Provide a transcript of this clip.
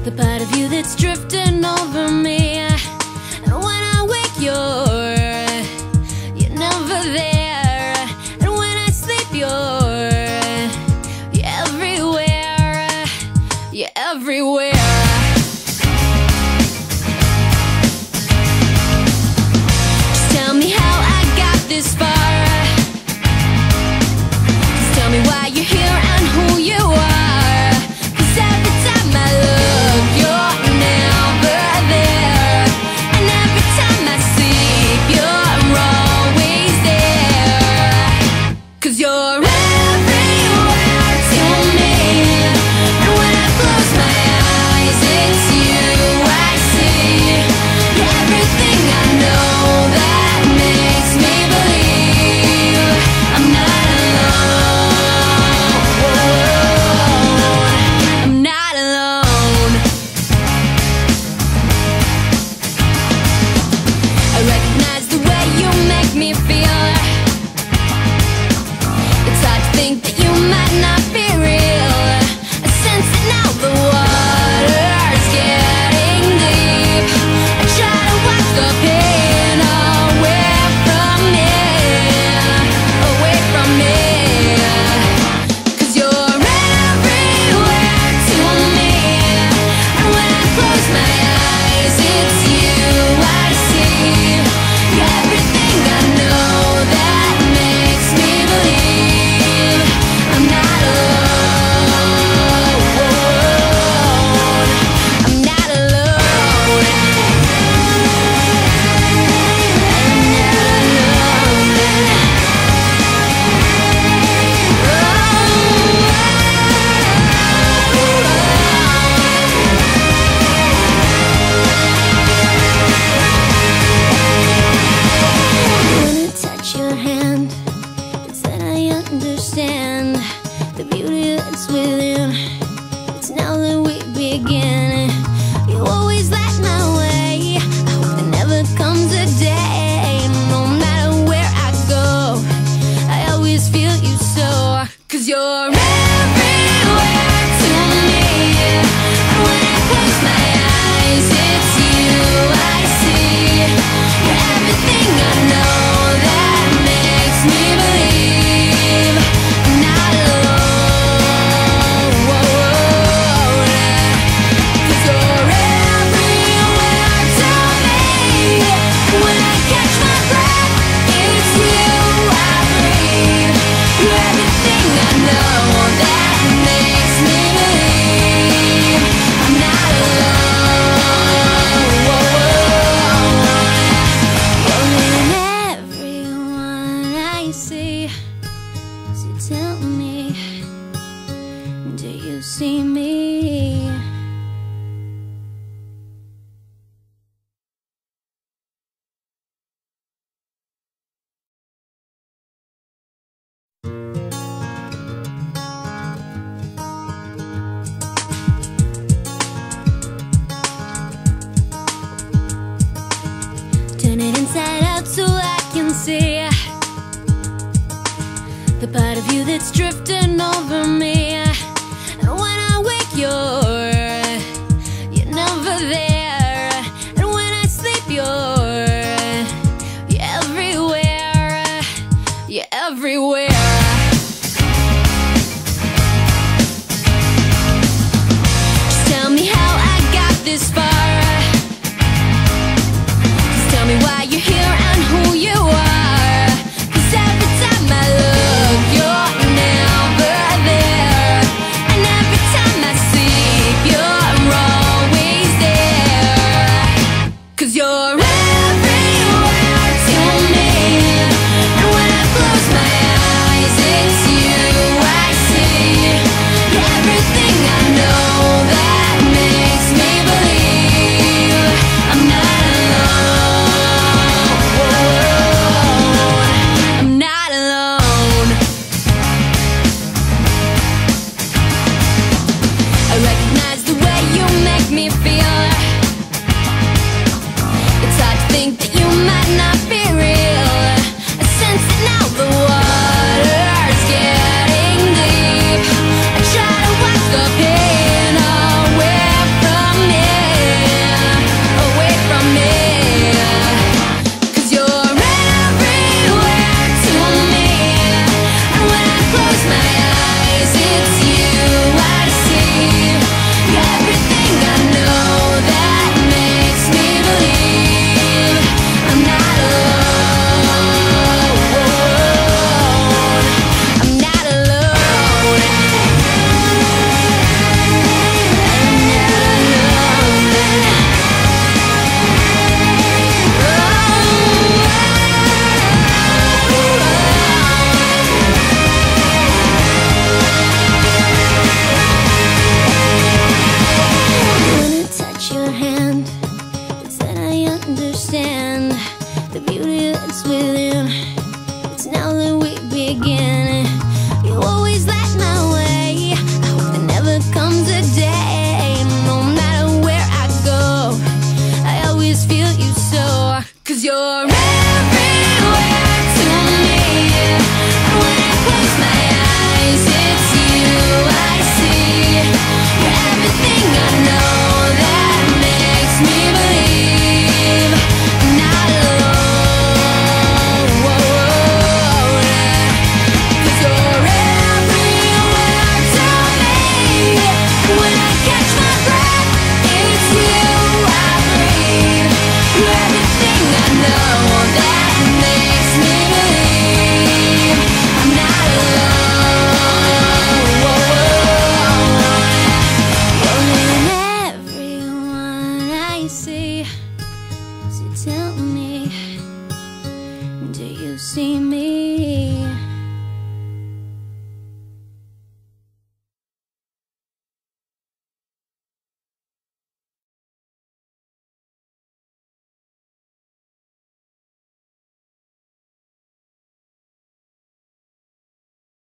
the part of you that's drifting over me. And when I wake, you're never there. And when I sleep, you're everywhere. You're everywhere. Just tell me how I got this far. Just tell me why you're here and who you are. 'Cause every time I look, you're never there. And every time I sleep, you're always there. 'Cause you're everywhere to me. And when I close my eyes, it's you I see. You're everything I know that makes me believe I'm not alone. I'm not alone. I recognize the way you make me feel. It's hard to think that you might not be real. I sense it now, the water's getting deep. I try to wash the pain away from me, away from me. 'Cause you're everywhere to me. And when I close my eyes, it's you I see. You're everything I know that makes me believe I'm not alone. I'm not alone. When I touch your hand, it's then I understand the beauty that's within. It's now that we begin. You always light my way. I hope there never comes a day, no matter where I go, I always feel you so. 'Cause you're everywhere to me. And when I close my eyes, it's you I see. You're everything I know that makes me believe I'm not alone. 'Cause you're everywhere to me. When I catch my breath, it's you I breathe. You're everything I know that makes me believe I'm not alone. You're in everyone I see. So tell me, do you see me? Turn it inside out so I can see the part of you that's drifting over me. And when I wake, you're Do you see me?